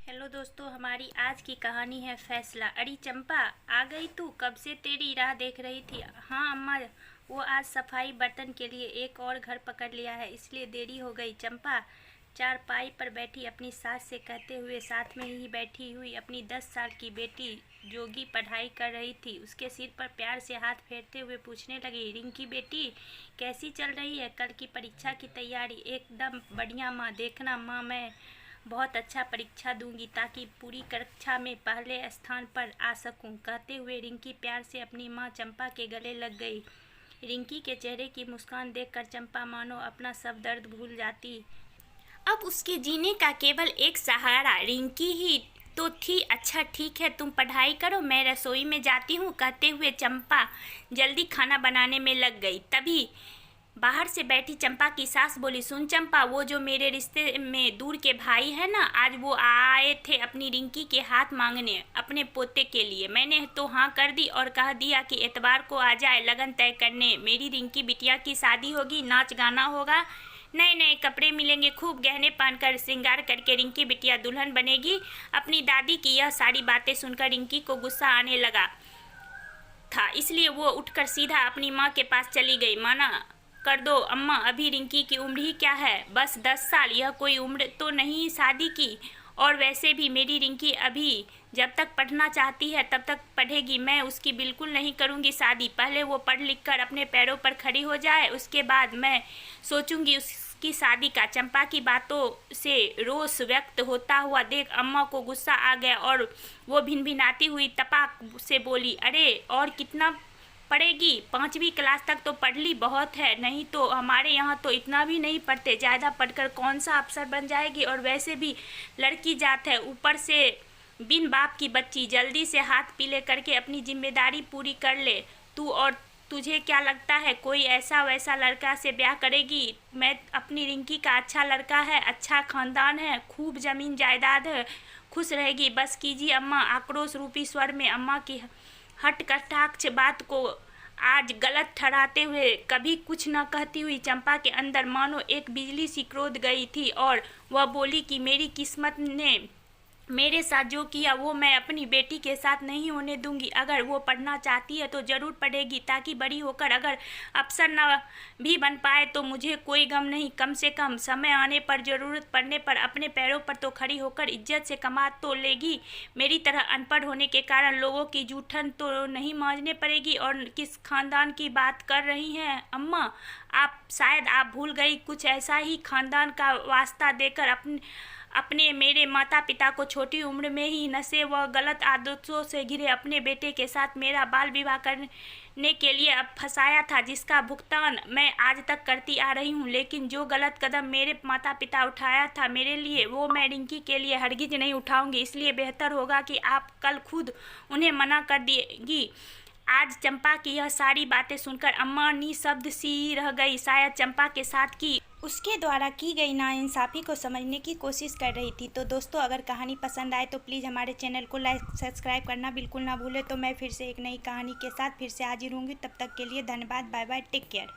Hello दोस्तों, हमारी आज की कहानी है फैसला। अरे चंपा, आ गई तू? कब से तेरी राह देख रही थी। हाँ अम्मा, वो आज सफाई बर्तन के लिए एक और घर पकड़ लिया है, इसलिए देरी हो गई। चंपा चारपाई पर बैठी अपनी सास से कहते हुए साथ में ही बैठी हुई अपनी 10 साल की बेटी जोगी पढ़ाई कर रही थी, उसके सिर पर प्यार से हाथ फेरते हुए पूछने लगी, रिंकी बेटी कैसी चल रही है? कल की परीक्षा की तैयारी? एकदम बढ़िया माँ। देखना माँ, मैं बहुत अच्छा परीक्षा दूंगी ताकि पूरी कक्षा में पहले स्थान पर आ सकूं। कहते हुए रिंकी प्यार से अपनी मां चंपा के गले लग गई। रिंकी के चेहरे की मुस्कान देखकर चंपा मानो अपना सब दर्द भूल जाती। अब उसके जीने का केवल एक सहारा रिंकी ही तो थी। अच्छा ठीक है, तुम पढ़ाई करो, मैं रसोई में जाती हूँ। कहते हुए चंपा जल्दी खाना बनाने में लग गई। तभी बाहर से बैठी चंपा की सास बोली, सुन चंपा, वो जो मेरे रिश्ते में दूर के भाई है ना, आज वो आए थे अपनी रिंकी के हाथ मांगने अपने पोते के लिए। मैंने तो हाँ कर दी और कह दिया कि एतवार को आ जाए लगन तय करने। मेरी रिंकी बिटिया की शादी होगी, नाच गाना होगा, नए नए कपड़े मिलेंगे, खूब गहने पहनकर श्रृंगार करके रिंकी बिटिया दुल्हन बनेगी। अपनी दादी की यह सारी बातें सुनकर रिंकी को गुस्सा आने लगा था, इसलिए वो उठकर सीधा अपनी माँ के पास चली गई। माना कर दो अम्मा, अभी रिंकी की उम्र ही क्या है, बस 10 साल। यह कोई उम्र तो नहीं शादी की। और वैसे भी मेरी रिंकी अभी जब तक पढ़ना चाहती है तब तक पढ़ेगी। मैं उसकी बिल्कुल नहीं करूँगी शादी। पहले वो पढ़ लिख कर अपने पैरों पर खड़ी हो जाए, उसके बाद मैं सोचूंगी उसकी शादी का। चंपा की बातों से रोष व्यक्त होता हुआ देख अम्मा को गुस्सा आ गया और वो भिनभिनाती हुई तपाक से बोली, अरे और कितना पढ़ेगी? 5वीं क्लास तक तो पढ़ ली, बहुत है। नहीं तो हमारे यहाँ तो इतना भी नहीं पढ़ते, ज़्यादा पढ़कर कौन सा अफसर बन जाएगी। और वैसे भी लड़की जात है, ऊपर से बिन बाप की बच्ची। जल्दी से हाथ पीले करके अपनी जिम्मेदारी पूरी कर ले तू। और तुझे क्या लगता है कोई ऐसा वैसा लड़का से ब्याह करेगी? मैं अपनी रिंकी का अच्छा लड़का है, अच्छा खानदान है, खूब जमीन जायदाद है, खुश रहेगी। बस कीजिए अम्मा। आक्रोश रूपी स्वर में अम्मा की हट कटाक्ष बात को आज गलत ठहराते हुए कभी कुछ न कहती हुई चंपा के अंदर मानो एक बिजली सी क्रोध गई थी और वह बोली कि मेरी किस्मत ने मेरे साथ जो किया वो मैं अपनी बेटी के साथ नहीं होने दूंगी। अगर वो पढ़ना चाहती है तो ज़रूर पढ़ेगी, ताकि बड़ी होकर अगर अफसर न भी बन पाए तो मुझे कोई गम नहीं। कम से कम समय आने पर, ज़रूरत पड़ने पर अपने पैरों पर तो खड़ी होकर इज्जत से कमा तो लेगी। मेरी तरह अनपढ़ होने के कारण लोगों की जूठन तो नहीं मांझने पड़ेगी। और किस खानदान की बात कर रही हैं अम्मा? शायद आप भूल गई, कुछ ऐसा ही खानदान का वास्ता देकर अपने मेरे माता पिता को छोटी उम्र में ही नशे व गलत आदतों से घिरे अपने बेटे के साथ मेरा बाल विवाह करने के लिए फंसाया था, जिसका भुगतान मैं आज तक करती आ रही हूँ। लेकिन जो गलत कदम मेरे माता पिता उठाया था मेरे लिए, वो मैं रिंकी के लिए हरगिज नहीं उठाऊंगी। इसलिए बेहतर होगा कि आप कल खुद उन्हें मना कर देगी। आज चंपा की यह सारी बातें सुनकर अम्मा निशब्द सी रह गई। शायद चंपा के साथ की उसके द्वारा की गई नाइंसाफ़ी को समझने की कोशिश कर रही थी। तो दोस्तों, अगर कहानी पसंद आए तो प्लीज़ हमारे चैनल को लाइक सब्सक्राइब करना बिल्कुल ना भूलें। तो मैं फिर से एक नई कहानी के साथ फिर से हाजिर होंगी। तब तक के लिए धन्यवाद। Bye bye, take care.